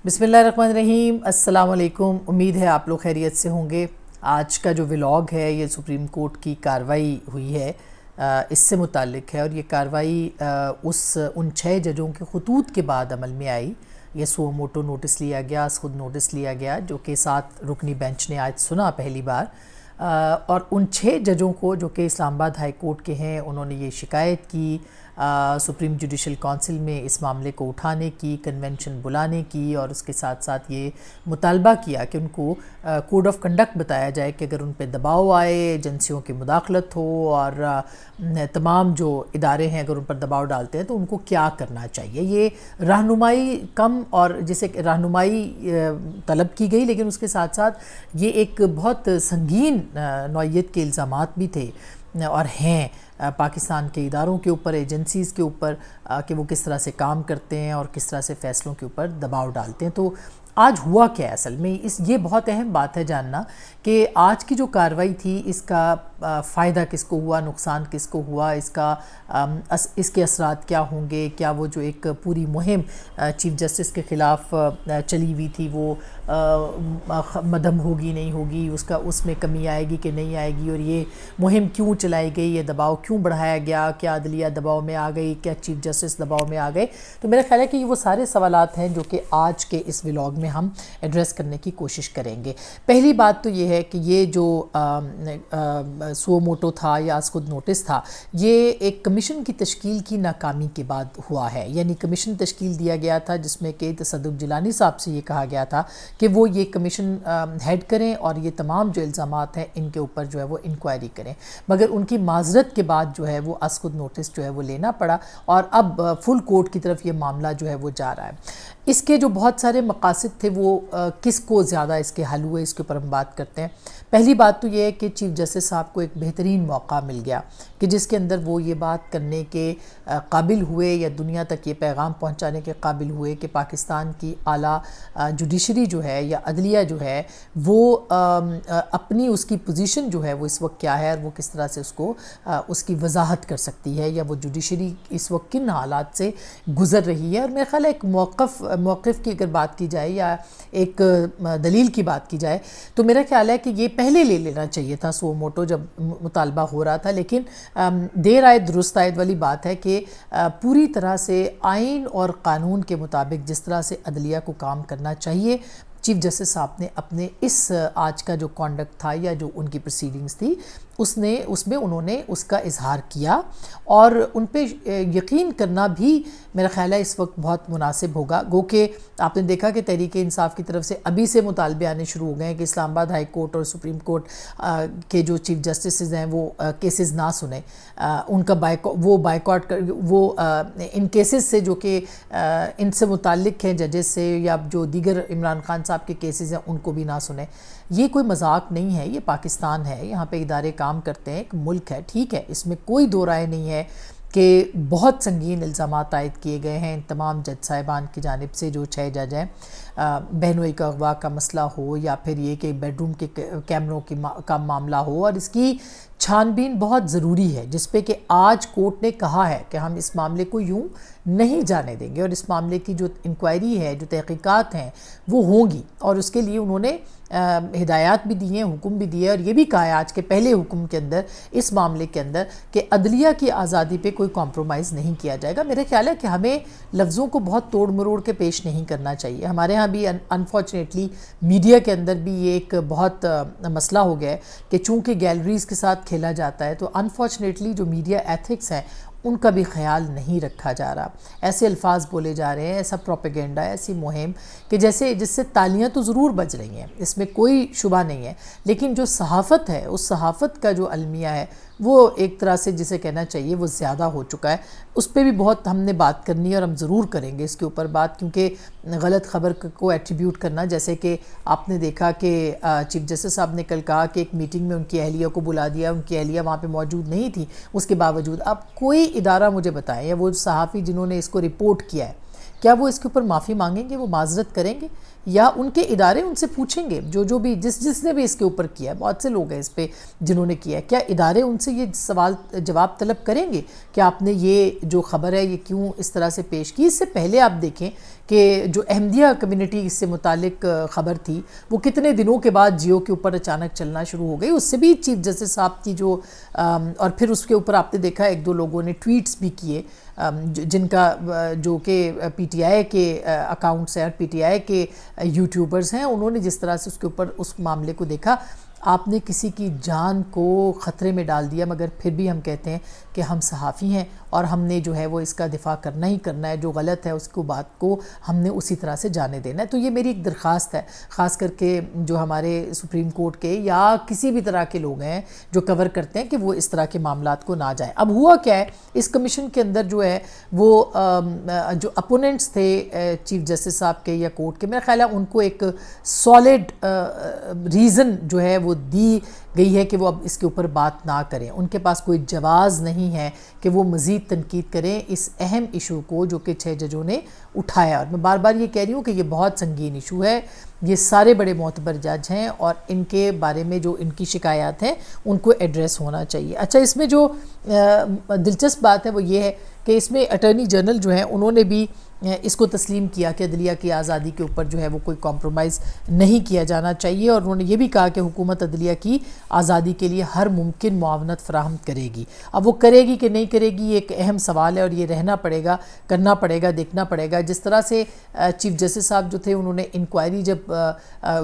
بسم اللہ الرحمن الرحیم۔ السلام علیکم، امید ہے آپ لوگ خیریت سے ہوں گے۔ آج کا جو ولاگ ہے یہ سپریم کورٹ کی کارروائی ہوئی ہے، اس سے متعلق ہے، اور یہ کارروائی ان 6 ججوں کے خطوط کے بعد عمل میں آئی۔ یہ سو موٹو نوٹس لیا گیا، خود نوٹس لیا گیا، جو کہ 7 رکنی بینچ نے آج سنا پہلی بار، اور ان 6 ججوں کو جو کہ اسلام آباد ہائی کورٹ کے ہیں، انہوں نے یہ شکایت کی سپریم جوڈیشل کونسل میں اس معاملے کو اٹھانے کی، کنونشن بلانے کی، اور اس کے ساتھ ساتھ یہ مطالبہ کیا کہ ان کو کوڈ آف کنڈکٹ بتایا جائے کہ اگر ان پہ دباؤ آئے، ایجنسیوں کی مداخلت ہو، اور تمام جو ادارے ہیں اگر ان پر دباؤ ڈالتے ہیں تو ان کو کیا کرنا چاہیے۔ یہ رہنمائی کم اور جسے رہنمائی طلب کی گئی، لیکن اس کے ساتھ ساتھ یہ ایک بہت سنگین نوعیت کے الزامات بھی تھے اور ہیں پاکستان کے اداروں کے اوپر، ایجنسیز کے اوپر، کہ وہ کس طرح سے کام کرتے ہیں اور کس طرح سے فیصلوں کے اوپر دباؤ ڈالتے ہیں۔ تو آج ہوا کیا ہے اصل میں، یہ بہت اہم بات ہے جاننا کہ آج کی جو کارروائی تھی اس کا فائدہ کس کو ہوا، نقصان کس کو ہوا، اس کے اثرات کیا ہوں گے، کیا وہ جو ایک پوری مہم چیف جسٹس کے خلاف چلی ہوئی تھی وہ مدھم ہوگی نہیں ہوگی، اس میں کمی آئے گی کہ نہیں آئے گی، اور یہ مہم کیوں چلائی گئی، یہ دباؤ کیوں بڑھایا گیا، کیا عدلیہ دباؤ میں آ گئی، کیا چیف جسٹس دباؤ میں آ گئے۔ تو میرا خیال ہے کہ یہ وہ سارے سوالات ہیں جو کہ آج کے اس ولاگ میں ہم ایڈریس کرنے کی کوشش کریں گے۔ پہلی بات تو یہ ہے کہ یہ جو سو موٹو تھا یا خود نوٹس تھا، یہ ایک کمیشن کی تشکیل کی ناکامی کے بعد ہوا ہے۔ یعنی کمیشن تشکیل دیا گیا تھا جس میں کہ تصدق جیلانی صاحب سے یہ کہا گیا تھا کہ وہ یہ کمیشن ہیڈ کریں اور یہ تمام جو الزامات ہیں ان کے اوپر جو ہے وہ انکوائری کریں، مگر ان کی معذرت کے بعد جو ہے وہ خود نوٹس جو ہے وہ لینا پڑا، اور اب فل کورٹ کی طرف یہ معاملہ جو ہے وہ جا رہا ہے۔ اس کے جو بہت سارے مقاصد تھے وہ کس کو زیادہ اس کے حل ہوئے، اس کے اوپر ہم بات کرتے ہیں۔ پہلی بات تو یہ ہے کہ چیف جسٹس صاحب کو ایک بہترین موقع مل گیا کہ جس کے اندر وہ یہ بات کرنے کے قابل ہوئے یا دنیا تک یہ پیغام پہنچانے کے قابل ہوئے کہ پاکستان کی اعلیٰ جوڈیشری جو ہے یا عدلیہ جو ہے وہ اپنی اس کی پوزیشن جو ہے وہ اس وقت کیا ہے اور وہ کس طرح سے اس کی وضاحت کر سکتی ہے، یا وہ جوڈیشری اس وقت کن حالات سے گزر رہی ہے۔ اور میرے خیال ہے ایک موقف کی اگر بات کی جائے یا ایک دلیل کی بات کی جائے تو میرا خیال ہے کہ یہ پہلے لے لینا چاہیے تھا سو موٹو جب مطالبہ ہو رہا تھا، لیکن دیر آئے درست آئے والی بات ہے کہ پوری طرح سے آئین اور قانون کے مطابق جس طرح سے عدلیہ کو کام کرنا چاہیے، چیف جسٹس صاحب نے اپنے اس آج کا جو کانڈکٹ تھا یا جو ان کی پروسیڈنگز تھی اس میں انہوں نے اس کا اظہار کیا، اور ان پہ یقین کرنا بھی میرا خیال ہے اس وقت بہت مناسب ہوگا۔ گو کہ آپ نے دیکھا کہ تحریک انصاف کی طرف سے ابھی سے مطالبے آنے شروع ہو گئے ہیں کہ اسلام آباد ہائی کورٹ اور سپریم کورٹ کے جو چیف جسٹسز ہیں وہ کیسز نہ سنیں، ان کا بائیکاٹ کر وہ ان کیسز سے جو کہ ان سے متعلق ہیں ججز سے یا جو دیگر عمران خان صاحب کے کیسز ہیں ان کو بھی نہ سنیں۔ یہ کوئی مذاق نہیں ہے، یہ پاکستان ہے، یہاں پہ ادارے کام کرتے ہیں، ایک ملک ہے، ٹھیک ہے، اس میں کوئی دو رائے نہیں ہے کہ بہت سنگین الزامات عائد کیے گئے ہیں ان تمام جج صاحبان کی جانب سے، جو 6 جج ہیں۔ بہنوئی کا اغوا کا مسئلہ ہو یا پھر یہ کہ بیڈ روم کے کیمروں کا معاملہ ہو، اور اس کی چھان بین بہت ضروری ہے، جس پہ کہ آج کورٹ نے کہا ہے کہ ہم اس معاملے کو یوں نہیں جانے دیں گے، اور اس معاملے کی جو انکوائری ہے، جو تحقیقات ہیں وہ ہوں گی، اور اس کے لیے انہوں نے ہدایات بھی دی ہیں، حکم بھی دیے، اور یہ بھی کہا ہے آج کے پہلے حکم کے اندر اس معاملے کے اندر کہ عدلیہ کی آزادی پہ کوئی کمپرومائز نہیں کیا جائے گا۔ میرے خیال ہے کہ ہمیں لفظوں کو بہت توڑ مروڑ کے پیش نہیں کرنا چاہیے۔ ہمارے ہاں بھی انفارچونیٹلی میڈیا کے اندر بھی یہ ایک بہت مسئلہ ہو گیا ہے کہ چونکہ گیلریز کے ساتھ کھیلا جاتا ہے تو انفارچونیٹلی جو میڈیا ایتھکس ہیں ان کا بھی خیال نہیں رکھا جا رہا، ایسے الفاظ بولے جا رہے ہیں، ایسا پروپیگنڈا، ایسی مہم کہ جس سے تالیاں تو ضرور بج رہی ہیں، اس میں کوئی شبہ نہیں ہے، لیکن جو صحافت ہے اس صحافت کا جو المیہ ہے وہ ایک طرح سے جسے کہنا چاہیے وہ زیادہ ہو چکا ہے۔ اس پہ بھی بہت ہم نے بات کرنی ہے اور ہم ضرور کریں گے اس کے اوپر بات، کیونکہ غلط خبر کو ایٹریبیوٹ کرنا، جیسے کہ آپ نے دیکھا کہ چیف جسٹس صاحب نے کل کہا کہ ایک میٹنگ میں ان کی اہلیہ کو بلا دیا، ان کی اہلیہ وہاں پہ موجود نہیں تھی، اس کے باوجود اب کوئی ادارہ مجھے بتائیں یا وہ صحافی جنہوں نے اس کو رپورٹ کیا ہے کیا وہ اس کے اوپر معافی مانگیں گے، وہ معذرت کریں گے، یا ان کے ادارے ان سے پوچھیں گے جو بھی جس نے بھی اس کے اوپر کیا ہے، بہت سے لوگ ہیں اس پہ جنہوں نے کیا ہے، کیا ادارے ان سے یہ سوال جواب طلب کریں گے کہ آپ نے یہ جو خبر ہے یہ کیوں اس طرح سے پیش کی؟ اس سے پہلے آپ دیکھیں کہ جو احمدیہ کمیونٹی اس سے متعلق خبر تھی وہ کتنے دنوں کے بعد جیو کے اوپر اچانک چلنا شروع ہو گئی، اس سے بھی چیف جسٹس صاحب کی جو اور پھر اس کے اوپر آپ نے دیکھا ایک دو لوگوں نے ٹویٹس بھی کیے جن کا جو کہ پی ٹی آئی کے اکاؤنٹس ہیں اور پی ٹی آئی کے یوٹیوبرز ہیں، انہوں نے جس طرح سے اس کے اوپر اس معاملے کو دیکھا، آپ نے کسی کی جان کو خطرے میں ڈال دیا، مگر پھر بھی ہم کہتے ہیں کہ ہم صحافی ہیں اور ہم نے جو ہے وہ اس کا دفاع کرنا ہی کرنا ہے، جو غلط ہے اس کو بات کو ہم نے اسی طرح سے جانے دینا ہے۔ تو یہ میری ایک درخواست ہے، خاص کر کے جو ہمارے سپریم کورٹ کے یا کسی بھی طرح کے لوگ ہیں جو کور کرتے ہیں، کہ وہ اس طرح کے معاملات کو نہ جائیں۔ اب ہوا کیا ہے، اس کمیشن کے اندر جو ہے وہ جو اپوننٹس تھے چیف جسٹس صاحب کے یا کورٹ کے، میرا خیال ہے ان کو ایک سالڈ ریزن جو ہے وہ دی گئی ہے کہ وہ اب اس کے اوپر بات نہ کریں، ان کے پاس کوئی جواز نہیں ہے کہ وہ مزید تنقید کریں اس اہم ایشو کو جو کہ 6 ججوں نے اٹھایا۔ اور میں بار بار یہ کہہ رہی ہوں کہ یہ بہت سنگین ایشو ہے، یہ سارے بڑے معتبر جج ہیں اور ان کے بارے میں جو ان کی شکایات ہیں ان کو ایڈریس ہونا چاہیے۔ اچھا، اس میں جو دلچسپ بات ہے وہ یہ ہے کہ اس میں اٹارنی جنرل جو ہیں انہوں نے بھی اس کو تسلیم کیا کہ عدلیہ کی آزادی کے اوپر جو ہے وہ کوئی کمپرومائز نہیں کیا جانا چاہیے، اور انہوں نے یہ بھی کہا کہ حکومت عدلیہ کی آزادی کے لیے ہر ممکن معاونت فراہم کرے گی۔ اب وہ کرے گی کہ نہیں کرے گی یہ ایک اہم سوال ہے، اور یہ رہنا پڑے گا، کرنا پڑے گا، دیکھنا پڑے گا۔ جس طرح سے چیف جسٹس صاحب جو تھے انہوں نے انکوائری جب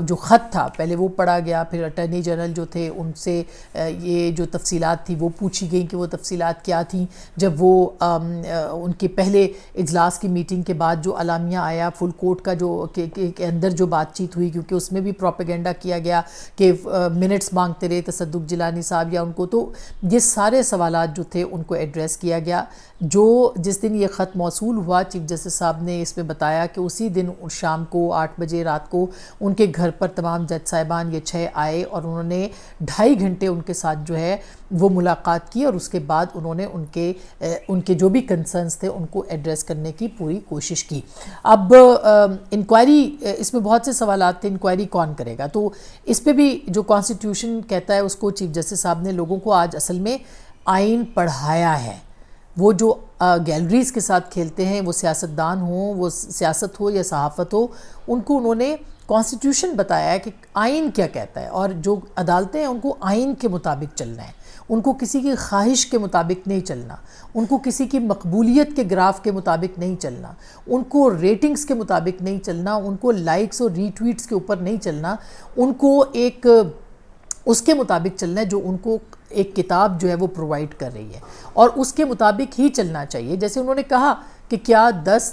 جو خط تھا پہلے وہ پڑھا گیا، پھر اٹارنی جنرل جو تھے ان سے یہ جو تفصیلات تھی وہ پوچھی گئیں کہ وہ تفصیلات کیا تھیں، جب وہ ان کے پہلے اجلاس کی میٹنگ کے بعد جو اعلامیہ آیا فل کورٹ کا جو کے اندر جو بات چیت ہوئی، کیونکہ اس میں بھی پروپیگنڈا کیا گیا کہ منٹس مانگتے رہے تصدق جیلانی صاحب یا ان کو، تو یہ سارے سوالات جو تھے ان کو ایڈریس کیا گیا۔ جو جس دن یہ خط موصول ہوا چیف جسٹس صاحب نے اس میں بتایا کہ اسی دن شام کو 8 بجے رات کو ان کے گھر پر تمام جج صاحبان یہ 6 آئے اور انہوں نے 2.5 گھنٹے ان کے ساتھ جو ہے وہ ملاقات کی، اور اس کے بعد انہوں نے ان کے جو بھی کنسرنز تھے ان کو ایڈریس کرنے کی پوری کوشش کی۔ اب انکوائری، اس میں بہت سے سوالات تھے، انکوائری کون کرے گا؟ تو اس پہ بھی جو کانسٹیٹیوشن کہتا ہے اس کو چیف جسٹس صاحب نے لوگوں کو آج اصل میں آئین پڑھایا ہے۔ وہ جو گیلریز کے ساتھ کھیلتے ہیں، وہ سیاستدان ہوں، وہ سیاست ہو یا صحافت ہو، ان کو انہوں نے کانسٹیٹیوشن بتایا ہے کہ آئین کیا کہتا ہے، اور جو عدالتیں ہیں ان کو آئین کے مطابق چلنا ہے، ان کو کسی کی خواہش کے مطابق نہیں چلنا، ان کو کسی کی مقبولیت کے گراف کے مطابق نہیں چلنا، ان کو ریٹنگز کے مطابق نہیں چلنا، ان کو لائکس اور ری ٹویٹس کے اوپر نہیں چلنا، ان کو ایک اس کے مطابق چلنا ہے جو ان کو ایک کتاب جو ہے وہ پرووائڈ کر رہی ہے، اور اس کے مطابق ہی چلنا چاہیے۔ جیسے انہوں نے کہا کہ کیا 10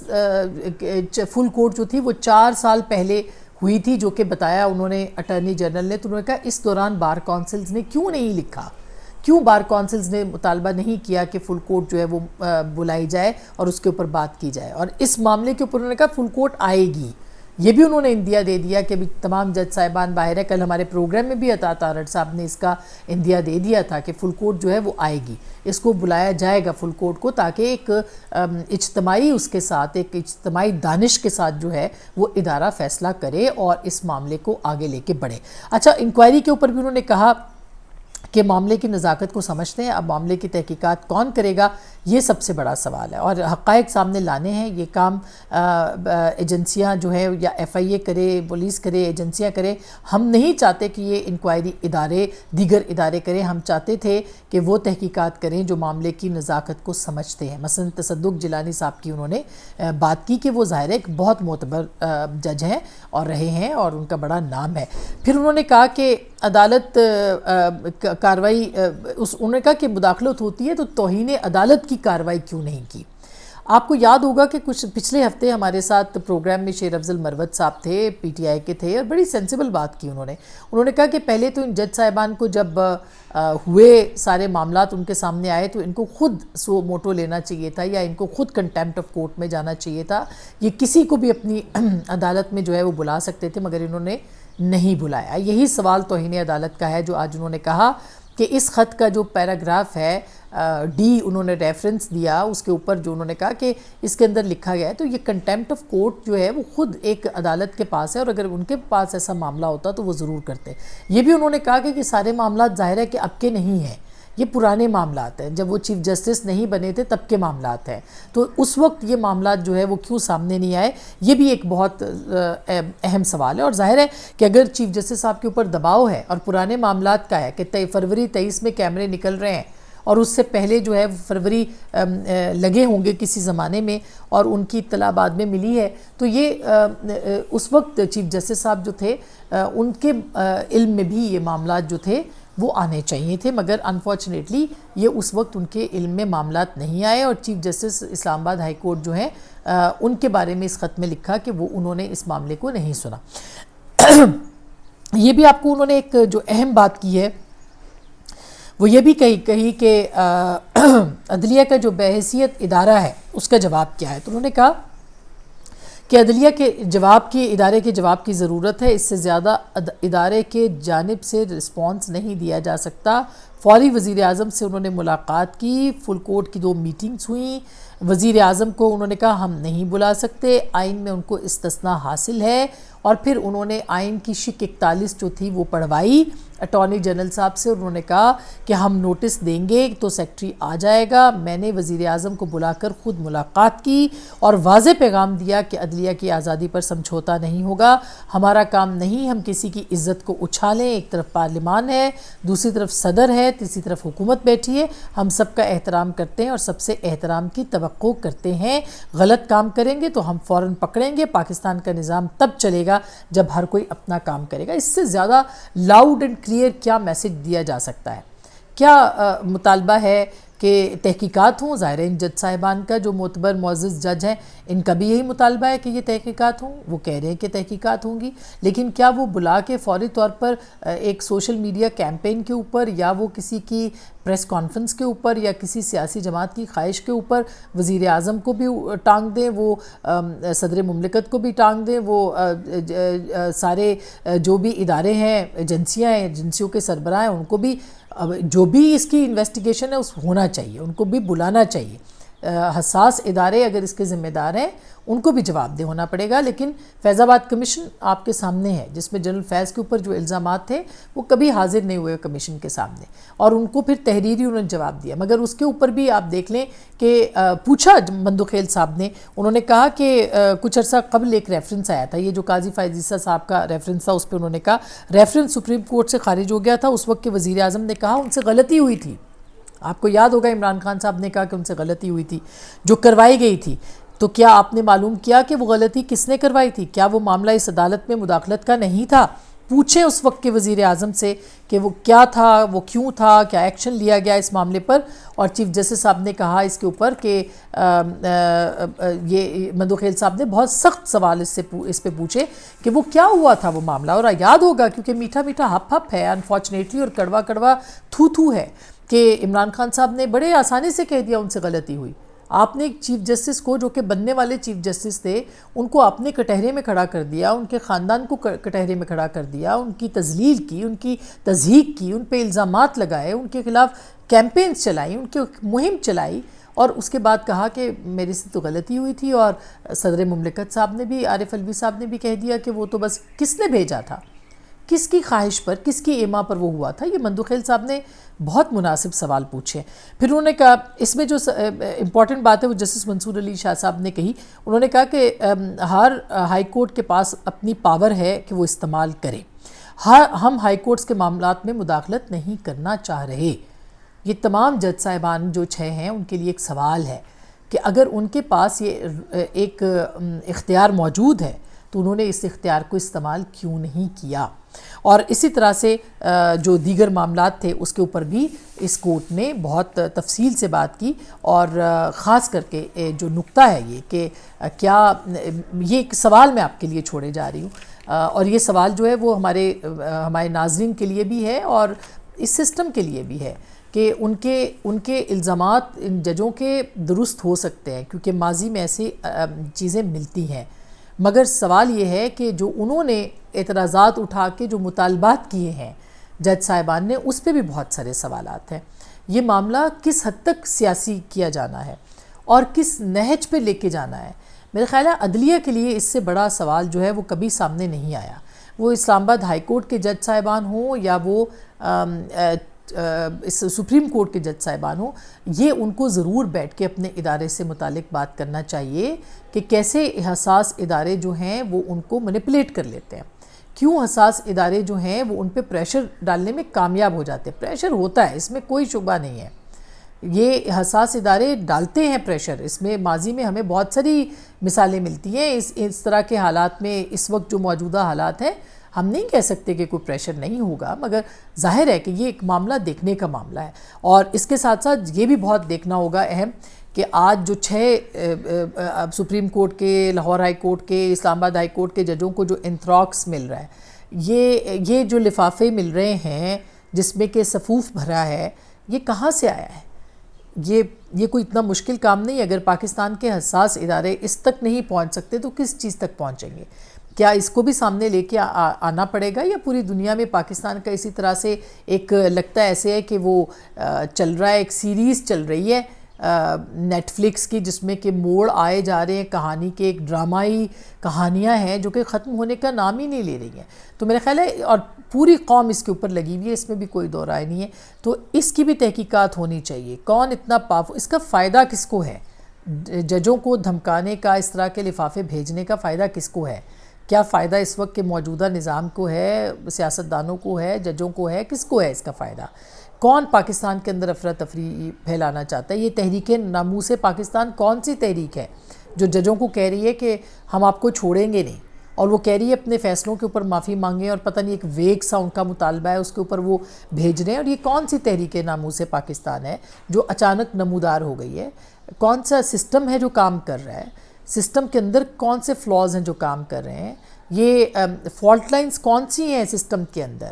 فل کورٹ جو تھی وہ 4 سال پہلے ہوئی تھی، جو کہ بتایا انہوں نے اٹارنی جنرل نے، تو انہوں نے کہا اس دوران بار کونسلز نے کیوں نہیں لکھا، کیوں بار کونسلز نے مطالبہ نہیں کیا کہ فل کورٹ جو ہے وہ بلائی جائے اور اس کے اوپر بات کی جائے، اور اس معاملے کے اوپر انہوں نے کہا فل کورٹ آئے گی۔ یہ بھی انہوں نے اندیا دے دیا کہ تمام جج صاحبان باہر ہے، کل ہمارے پروگرام میں بھی عطا تارڑ صاحب نے اس کا اندیا دے دیا تھا کہ فل کورٹ جو ہے وہ آئے گی، اس کو بلایا جائے گا فل کورٹ کو، تاکہ ایک اجتماعی اس کے ساتھ، ایک اجتماعی دانش کے ساتھ جو ہے وہ ادارہ فیصلہ کرے اور اس معاملے کو آگے لے کے بڑھے۔ اچھا، انکوائری کے اوپر بھی انہوں نے کہا کہ معاملے کی نزاکت کو سمجھتے ہیں، اب معاملے کی تحقیقات کون کرے گا یہ سب سے بڑا سوال ہے، اور حقائق سامنے لانے ہیں۔ یہ کام ایجنسیاں جو ہے یا ایف آئی اے کرے، پولیس کرے، ایجنسیاں کرے، ہم نہیں چاہتے کہ یہ انکوائری دیگر ادارے کریں، ہم چاہتے تھے کہ وہ تحقیقات کریں جو معاملے کی نزاکت کو سمجھتے ہیں۔ مثلا تصدق جیلانی صاحب کی انہوں نے بات کی کہ وہ ظاہر ہے ایک بہت معتبر جج ہیں اور رہے ہیں اور ان کا بڑا نام ہے۔ پھر انہوں نے کہا کہ عدالت کاروائی، انہوں نے کہا کہ مداخلت ہوتی ہے تو توہین عدالت کی کاروائی کیوں نہیں کی۔ آپ کو یاد ہوگا کہ کچھ پچھلے ہفتے ہمارے ساتھ پروگرام میں شیر افضل مروت صاحب تھے، پی ٹی آئی کے تھے، اور بڑی سینسیبل بات کی انہوں نے کہا کہ پہلے تو ان جج صاحبان کو جب ہوئے سارے معاملات ان کے سامنے آئے تو ان کو خود سو موٹو لینا چاہیے تھا، یا ان کو خود کنٹیمپٹ آف کورٹ میں جانا چاہیے تھا۔ یہ کسی کو بھی اپنی عدالت میں جو ہے وہ بلا سکتے تھے، مگر انہوں نے نہیں بلایا۔ یہی سوال توہین عدالت کا ہے جو آج انہوں نے کہا کہ اس خط کا جو پیراگراف ہے ڈی انہوں نے ریفرنس دیا، اس کے اوپر جو انہوں نے کہا کہ اس کے اندر لکھا گیا ہے، تو یہ کنٹیمپٹ آف کورٹ جو ہے وہ خود ایک عدالت کے پاس ہے، اور اگر ان کے پاس ایسا معاملہ ہوتا تو وہ ضرور کرتے۔ یہ بھی انہوں نے کہا کہ یہ سارے معاملات ظاہر ہے کہ اب کے نہیں ہیں، یہ پرانے معاملات ہیں، جب وہ چیف جسٹس نہیں بنے تھے تب کے معاملات ہیں، تو اس وقت یہ معاملات جو ہے وہ کیوں سامنے نہیں آئے، یہ بھی ایک بہت اہم سوال ہے۔ اور ظاہر ہے کہ اگر چیف جسٹس صاحب کے اوپر دباؤ ہے اور پرانے معاملات کا ہے کہ فروری 23 میں کیمرے نکل رہے ہیں، اور اس سے پہلے جو ہے فروری لگے ہوں گے کسی زمانے میں، اور ان کی اطلاع بعد میں ملی ہے، تو یہ اس وقت چیف جسٹس صاحب جو تھے ان کے علم میں بھی یہ معاملات جو تھے وہ آنے چاہیے تھے، مگر انفارچونیٹلی یہ اس وقت ان کے علم میں معاملات نہیں آئے، اور چیف جسٹس اسلام آباد ہائی کورٹ جو ہیں ان کے بارے میں اس خط میں لکھا کہ وہ انہوں نے اس معاملے کو نہیں سنا۔ یہ بھی آپ کو انہوں نے ایک جو اہم بات کی ہے وہ یہ بھی کہی کہ عدلیہ کا جو بحیثیت ادارہ ہے اس کا جواب کیا ہے، تو انہوں نے کہا کہ عدلیہ کے ادارے کے جواب کی ضرورت ہے، اس سے زیادہ ادارے کے جانب سے رسپانس نہیں دیا جا سکتا۔ فوری وزیر اعظم سے انہوں نے ملاقات کی، فل کورٹ کی 2 میٹنگز ہوئیں، وزیر اعظم کو انہوں نے کہا ہم نہیں بلا سکتے، آئین میں ان کو استثناء حاصل ہے، اور پھر انہوں نے آئین کی شق 41 جو تھی وہ پڑھوائی اٹارنی جنرل صاحب سے، انہوں نے کہا کہ ہم نوٹس دیں گے تو سیکٹری آ جائے گا۔ میں نے وزیر اعظم کو بلا کر خود ملاقات کی اور واضح پیغام دیا کہ عدلیہ کی آزادی پر سمجھوتا نہیں ہوگا، ہمارا کام نہیں ہم کسی کی عزت کو اچھالیں، ایک طرف پارلیمان ہے، دوسری طرف صدر ہے، تیسری طرف حکومت بیٹھی ہے، ہم سب کا احترام کرتے ہیں اور سب سے احترام کی توقع کرتے ہیں، غلط کام کریں گے تو ہم فوراً پکڑیں گے، پاکستان کا نظام تب چلے گا جب ہر کوئی اپنا کام کرے گا۔ اس سے زیادہ لاؤڈ اینڈ کلیئر کیا میسج دیا جا سکتا ہے؟ کیا مطالبہ ہے کہ تحقیقات ہوں؟ ظاہر ہے ان جج صاحبان کا جو معتبر معزز جج ہیں ان کا بھی یہی مطالبہ ہے کہ یہ تحقیقات ہوں، وہ کہہ رہے ہیں کہ تحقیقات ہوں گی، لیکن کیا وہ بلا کے فوری طور پر ایک سوشل میڈیا کیمپین کے اوپر یا وہ کسی کی پریس کانفرنس کے اوپر یا کسی سیاسی جماعت کی خواہش کے اوپر وزیر اعظم کو بھی ٹانگ دیں، وہ صدر مملکت کو بھی ٹانگ دیں، وہ سارے جو بھی ادارے ہیں، ایجنسیاں ہیں، ایجنسیوں کے سربراہ ہیں، ان کو بھی جو بھی اس کی انویسٹیگیشن ہے اس ہونا چاہیے، ان کو بھی بلانا چاہیے۔ حساس ادارے اگر اس کے ذمہ دار ہیں ان کو بھی جواب دہ ہونا پڑے گا، لیکن فیض آباد کمیشن آپ کے سامنے ہے جس میں جنرل فیض کے اوپر جو الزامات تھے وہ کبھی حاضر نہیں ہوئے کمیشن کے سامنے، اور ان کو پھر تحریری انہوں نے جواب دیا، مگر اس کے اوپر بھی آپ دیکھ لیں کہ پوچھا مندوخیل صاحب نے، انہوں نے کہا کہ کچھ عرصہ قبل ایک ریفرنس آیا تھا، یہ جو قاضی فائز عیسیٰ صاحب کا ریفرنس تھا، اس پہ انہوں نے کہا ریفرنس سپریم کورٹ سے خارج ہو گیا تھا، اس وقت کے وزیر اعظم نے کہا ان سے غلطی ہوئی تھی، آپ کو یاد ہوگا عمران خان صاحب نے کہا کہ ان سے غلطی ہوئی تھی جو کروائی گئی تھی، تو کیا آپ نے معلوم کیا کہ وہ غلطی کس نے کروائی تھی؟ کیا وہ معاملہ اس عدالت میں مداخلت کا نہیں تھا؟ پوچھیں اس وقت کے وزیر اعظم سے کہ وہ کیا تھا، وہ کیوں تھا، کیا ایکشن لیا گیا اس معاملے پر۔ اور چیف جسٹس صاحب نے کہا اس کے اوپر کہ یہ مندوخیل صاحب نے بہت سخت سوال اس پہ پوچھے کہ وہ کیا ہوا تھا وہ معاملہ، اور یاد ہوگا کیونکہ میٹھا میٹھا ہپ ہپ ہے انفارچونیٹلی اور کڑوا کڑوا تھو تھو ہے کہ عمران خان صاحب نے بڑے آسانی سے کہہ دیا ان سے غلطی ہوئی۔ آپ نے ایک چیف جسٹس کو جو کہ بننے والے چیف جسٹس تھے ان کو آپ نے کٹہرے میں کھڑا کر دیا، ان کے خاندان کو کٹہرے میں کھڑا کر دیا، ان کی تذلیل کی، ان کی تضحیک کی، ان پہ الزامات لگائے، ان کے خلاف کیمپینز چلائی، ان کی مہم چلائی، اور اس کے بعد کہا کہ میرے سے تو غلطی ہوئی تھی، اور صدر مملکت صاحب نے بھی، عارف علوی صاحب نے بھی کہہ دیا کہ وہ تو بس کس نے بھیجا تھا، کس کی خواہش پر، کس کی ایما پر وہ ہوا تھا۔ یہ مندوخیل صاحب نے بہت مناسب سوال پوچھے۔ پھر انہوں نے کہا اس میں جو امپورٹنٹ بات ہے وہ جسٹس منصور علی شاہ صاحب نے کہی، انہوں نے کہا کہ ہر ہائی کورٹ کے پاس اپنی پاور ہے کہ وہ استعمال کرے، ہم ہائی کورٹس کے معاملات میں مداخلت نہیں کرنا چاہ رہے۔ یہ تمام جج صاحبان جو 6 ہیں ان کے لیے ایک سوال ہے کہ اگر ان کے پاس یہ ایک اختیار موجود ہے تو انہوں نے اس اختیار کو استعمال کیوں نہیں کیا۔ اور اسی طرح سے جو دیگر معاملات تھے اس کے اوپر بھی اس کورٹ نے بہت تفصیل سے بات کی، اور خاص کر کے جو نقطہ ہے یہ کہ کیا یہ ایک سوال میں آپ کے لیے چھوڑے جا رہی ہوں، اور یہ سوال جو ہے وہ ہمارے ناظرین کے لیے بھی ہے اور اس سسٹم کے لیے بھی ہے کہ ان کے الزامات ان ججوں کے درست ہو سکتے ہیں کیونکہ ماضی میں ایسی چیزیں ملتی ہیں، مگر سوال یہ ہے کہ جو انہوں نے اعتراضات اٹھا کے جو مطالبات کیے ہیں جج صاحبان نے، اس پہ بھی بہت سارے سوالات ہیں۔ یہ معاملہ کس حد تک سیاسی کیا جانا ہے اور کس نہج پہ لے کے جانا ہے؟ میرے خیال ہے عدلیہ کے لیے اس سے بڑا سوال جو ہے وہ کبھی سامنے نہیں آیا، وہ اسلام آباد ہائی کورٹ کے جج صاحبان ہوں یا وہ سپریم کورٹ کے جج صاحبان ہوں، یہ ان کو ضرور بیٹھ کے اپنے ادارے سے متعلق بات کرنا چاہیے کہ کیسے حساس ادارے جو ہیں وہ ان کو مینیپولیٹ کر لیتے ہیں، کیوں حساس ادارے جو ہیں وہ ان پہ پریشر ڈالنے میں کامیاب ہو جاتے ہیں۔ پریشر ہوتا ہے، اس میں کوئی شبہ نہیں ہے، یہ حساس ادارے ڈالتے ہیں پریشر، اس میں ماضی میں ہمیں بہت ساری مثالیں ملتی ہیں اس طرح کے حالات میں۔ اس وقت جو موجودہ حالات ہیں، ہم نہیں کہہ سکتے کہ کوئی پریشر نہیں ہوگا، مگر ظاہر ہے کہ یہ ایک معاملہ دیکھنے کا معاملہ ہے، اور اس کے ساتھ ساتھ یہ بھی بہت دیکھنا ہوگا اہم کہ آج جو 6 سپریم کورٹ کے، لاہور ہائی کورٹ کے، اسلام آباد ہائی کورٹ کے ججوں کو جو انتراکس مل رہا ہے، یہ جو لفافے مل رہے ہیں جس میں کہ صفوف بھرا ہے، یہ کہاں سے آیا ہے؟ یہ کوئی اتنا مشکل کام نہیں۔ اگر پاکستان کے حساس ادارے اس تک نہیں پہنچ سکتے تو کس چیز تک پہنچیں گے؟ کیا اس کو بھی سامنے لے کے آنا پڑے گا، یا پوری دنیا میں پاکستان کا اسی طرح سے ایک لگتا ہے ایسے ہے کہ وہ چل رہا ہے، ایک سیریز چل رہی ہے نیٹ فلکس کی، جس میں کہ موڑ آئے جا رہے ہیں کہانی کے، ایک ڈرامائی کہانیاں ہیں جو کہ ختم ہونے کا نام ہی نہیں لے رہی ہیں۔ تو میرا خیال ہے، اور پوری قوم اس کے اوپر لگی ہوئی ہے، اس میں بھی کوئی دو رائے نہیں ہے، تو اس کی بھی تحقیقات ہونی چاہیے۔ کون اتنا اس کا فائدہ کس کو ہے؟ ججوں کو دھمکانے کا، اس طرح کے لفافے بھیجنے کا فائدہ کس کو ہے؟ کیا فائدہ اس وقت کے موجودہ نظام کو ہے، سیاستدانوں کو ہے، ججوں کو ہے، کس کو ہے اس کا فائدہ؟ کون پاکستان کے اندر افراتفری پھیلانا چاہتا ہے؟ یہ تحریک ناموس پاکستان کون سی تحریک ہے جو ججوں کو کہہ رہی ہے کہ ہم آپ کو چھوڑیں گے نہیں، اور وہ کہہ رہی ہے اپنے فیصلوں کے اوپر معافی مانگیں، اور پتہ نہیں ایک ویگ سا ان کا مطالبہ ہے، اس کے اوپر وہ بھیج رہے ہیں؟ اور یہ کون سی تحریک ناموس پاکستان ہے جو اچانک نمودار ہو گئی ہے؟ کون سا سسٹم ہے جو کام کر رہا ہے؟ سسٹم کے اندر کون سے فلاز ہیں جو کام کر رہے ہیں؟ یہ فالٹ لائنز کون سی ہیں سسٹم کے اندر؟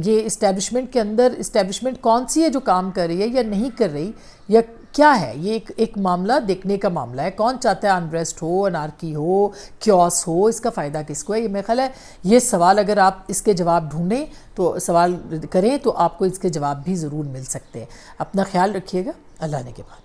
یہ اسٹیبلشمنٹ کے اندر اسٹیبلشمنٹ کون سی ہے جو کام کر رہی ہے یا نہیں کر رہی، یا کیا ہے؟ یہ ایک معاملہ دیکھنے کا معاملہ ہے۔ کون چاہتا ہے انریسٹ ہو، انارکی ہو، کیوس ہو؟ اس کا فائدہ کس کو ہے؟ یہ میرا خیال ہے یہ سوال اگر آپ اس کے جواب ڈھونڈیں تو سوال کریں تو آپ کو اس کے جواب بھی ضرور مل سکتے ہیں۔ اپنا خیال رکھیے گا، اللہ نے کے بعد۔